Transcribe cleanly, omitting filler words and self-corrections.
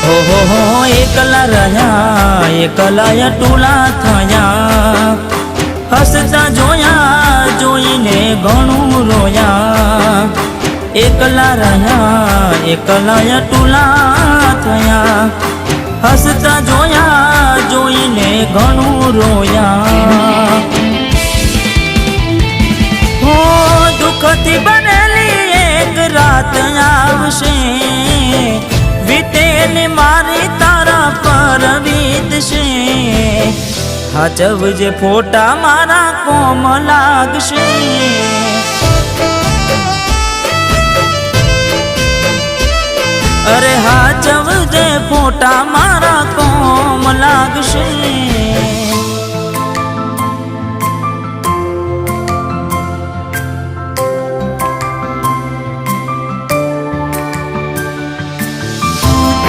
हो एकला रह्या एकला टूला थया हसता जोया जोईने घणुं रोया एकला रह्या एकला टूला थया हसता जोया जोईने घणुं रोया हो दुखती बनेली एक रात आवशे वीतेली मारी तारा पर वीतशे हाचवजे फोटा मारा कोम लागशे अरे हाचव